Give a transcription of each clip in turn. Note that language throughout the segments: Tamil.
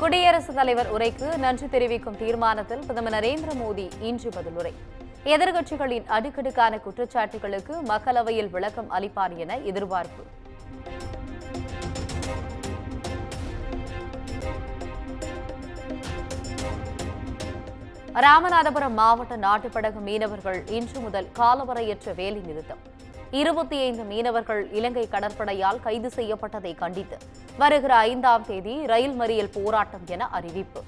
குடியரசுத் தலைவர் உரைக்கு நன்றி தெரிவிக்கும் தீர்மானத்தில் பிரதமர் நரேந்திர மோடி இன்று பதிலுரை. எதிர்க்கட்சிகளின் அடுக்கடுக்கான குற்றச்சாட்டுகளுக்கு மக்களவையில் விளக்கம் அளிப்பார் என எதிர்பார்ப்பு. ராமநாதபுரம் மாவட்ட நாட்டுப்படகு மீனவர்கள் இன்று முதல் காலவரையற்ற வேலை நிறுத்தம். 25 மீனவர்கள் இலங்கை கடற்படையால் கைது செய்யப்பட்டதை கண்டித்து வருகிற 5ஆம் தேதி ரயில் மறியல் போராட்டம் என அறிவிப்பு.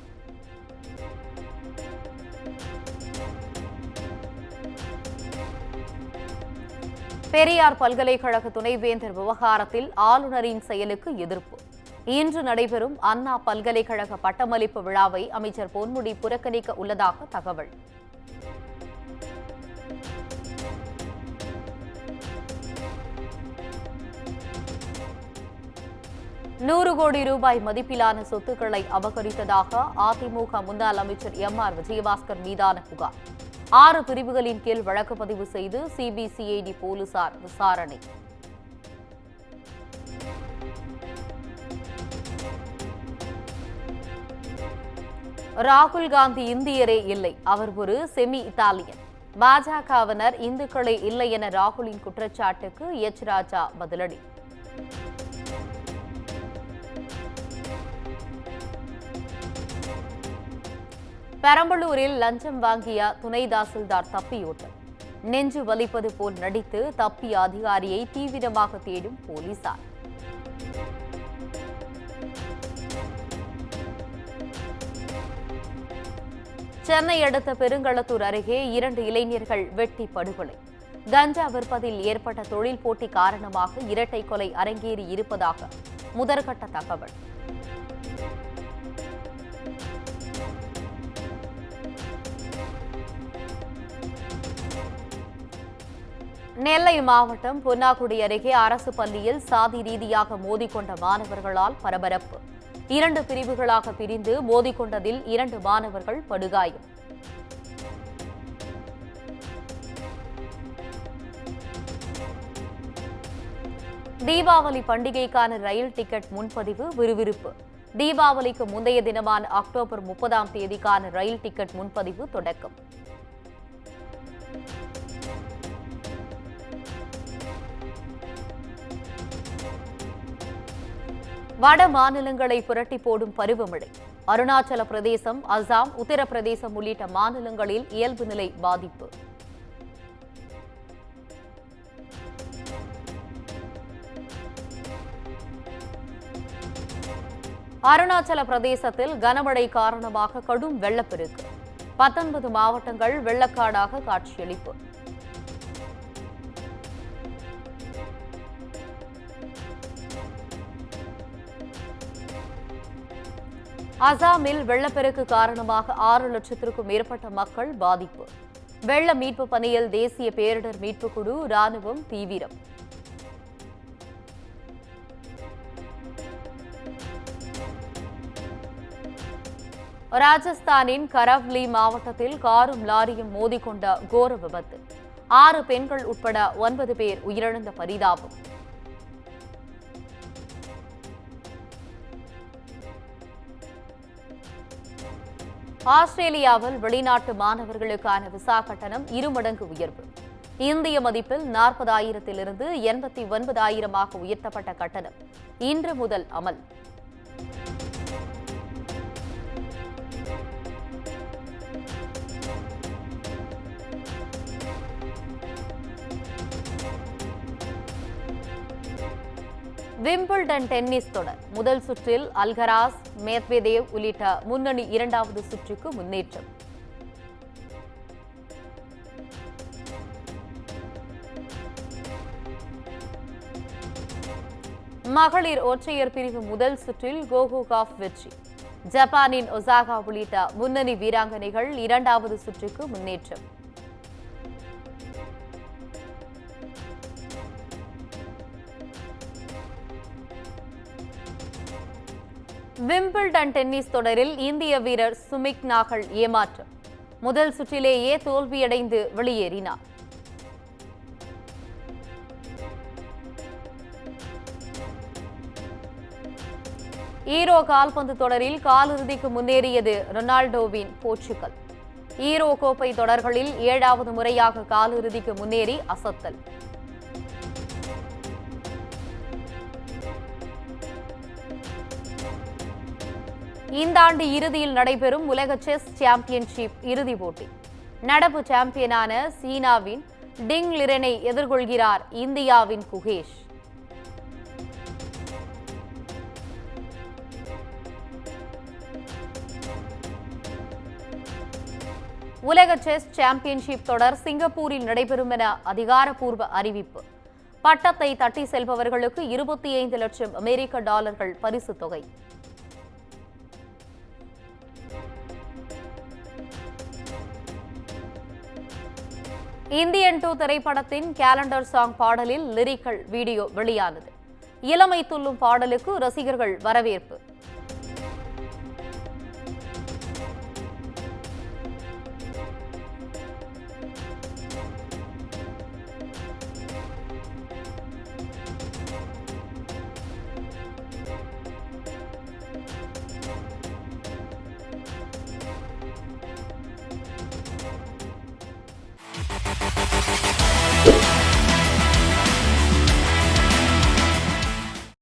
பெரியார் பல்கலைக்கழக துணைவேந்தர் விவகாரத்தில் ஆளுநரின் செயலுக்கு எதிர்ப்பு. இன்று நடைபெறும் அண்ணா பல்கலைக்கழக பட்டமளிப்பு விழாவை அமைச்சர் பொன்முடி புறக்கணிக்க உள்ளதாக தகவல். ₹100 கோடி மதிப்பிலான சொத்துக்களை அபகரித்ததாக அதிமுக முன்னாள் அமைச்சர் MR விஜயபாஸ்கர் மீதான புகார். 6 பிரிவுகளின் கீழ் வழக்கு பதிவு செய்து சிபிசிஐடி போலீசார் விசாரணை. ராகுல் காந்தி இந்தியரே இல்லை, அவர் ஒரு செமி இத்தாலியன். பாஜகவினர் இந்துக்களே இல்லை என ராகுலின் குற்றச்சாட்டுக்கு எச் ராஜா பதிலடி. பெரம்பலூரில் லஞ்சம் வாங்கிய துணை தாசில்தார் தப்பியோட்டம். நெஞ்சு வலிப்பது போல் நடித்து தப்பிய அதிகாரியை தீவிரமாக தேடும் போலீசார். சென்னை அடுத்த பெருங்களத்தூர் அருகே 2 இளைஞர்கள் வெட்டி படுகொலை. கஞ்சா விற்பதில் ஏற்பட்ட தொழில் போட்டி காரணமாக இரட்டை கொலை அரங்கேறி இருப்பதாக முதற்கட்ட தகவல். நெல்லை மாவட்டம் பொன்னாக்குடி அருகே அரசு பள்ளியில் சாதி ரீதியாக மோதிக்கொண்ட மாணவர்களால் பரபரப்பு. 2 பிரிவுகளாக பிரிந்து மோதிக்கொண்டதில் 2 மாணவர்கள் படுகாயம். தீபாவளி பண்டிகைக்கான ரயில் டிக்கெட் முன்பதிவு விறுவிறுப்பு. தீபாவளிக்கு முந்தைய தினமான அக்டோபர் 30ஆம் தேதிக்கான ரயில் டிக்கெட் முன்பதிவு தொடக்கம். வட மாநிலங்களை புரட்டி போடும் பருவமழை. அருணாச்சல பிரதேசம், அசாம், உத்தரப்பிரதேசம் உள்ளிட்ட மாநிலங்களில் இயல்பு நிலை பாதிப்பு. அருணாச்சல பிரதேசத்தில் கனமழை காரணமாக கடும் வெள்ளப்பெருக்கு. 19 மாவட்டங்கள் வெள்ளக்காடாக காட்சியளிப்பு. அசாமில் வெள்ளப்பெருக்கு காரணமாக 6 லட்சத்திற்கும் மேற்பட்ட மக்கள் பாதிப்பு. வெள்ள மீட்பு பணியில் தேசிய பேரிடர் மீட்புக் குழு, ராணுவம் தீவிரம். ராஜஸ்தானின் கரவ்லி மாவட்டத்தில் காரும் லாரியும் மோதிக்கொண்ட கோர விபத்து. 6 பெண்கள் உட்பட 9 பேர் உயிரிழந்த பரிதாபம். ஆஸ்திரேலியாவில் வெளிநாட்டு மாணவர்களுக்கான விசா கட்டணம் 2 மடங்கு உயர்வு. இந்திய மதிப்பில் 40,000 89,000 உயர்த்தப்பட்ட கட்டணம் இன்று முதல் அமல். விம்பிள்டன் டென்னிஸ் தொடர் முதல் சுற்றில் அல்கராஸ், மேத்வேதேவ் உள்ளிட்ட முன்னணி 2வது சுற்றுக்கு முன்னேற்றம். மகளிர் ஒற்றையர் பிரிவு முதல் சுற்றில் கோகோ காஃப் வெற்றி. ஜப்பானின் ஒசாகா உள்ளிட்ட முன்னணி வீராங்கனைகள் 2வது சுற்றுக்கு முன்னேற்றம். விம்பிள்டன் டென்னிஸ் தொடரில் இந்திய வீரர் சுமிக் நாகல் ஏமாற்றம். முதல் சுற்றிலேயே தோல்வியடைந்து வெளியேறினார். ஈரோ கால்பந்து தொடரில் காலிறுதிக்கு முன்னேறியது ரொனால்டோவின் போர்ச்சுகல். ஈரோ கோப்பை தொடர்களில் 7வது முறையாக காலிறுதிக்கு முன்னேறி அசத்தல். இந்த ஆண்டு இறுதியில் நடைபெறும் உலக செஸ் சாம்பியன்ஷிப் இறுதிப் போட்டி. நடப்பு சாம்பியனான சீனாவின் டிங் லிரெனை எதிர்கொள்கிறார் இந்தியாவின் குகேஷ். உலக செஸ் சாம்பியன்ஷிப் தொடர் சிங்கப்பூரில் நடைபெறும் என அதிகாரப்பூர்வ அறிவிப்பு. பட்டத்தை தட்டி செல்பவர்களுக்கு 25 லட்சம் அமெரிக்க டாலர்கள் பரிசு தொகை. இந்தியன் 2 திரைப்படத்தின் கேலண்டர் சாங் பாடலில் லிரிக்கல் வீடியோ வெளியானது. இளமை துள்ளும் பாடலுக்கு ரசிகர்கள் வரவேற்பு.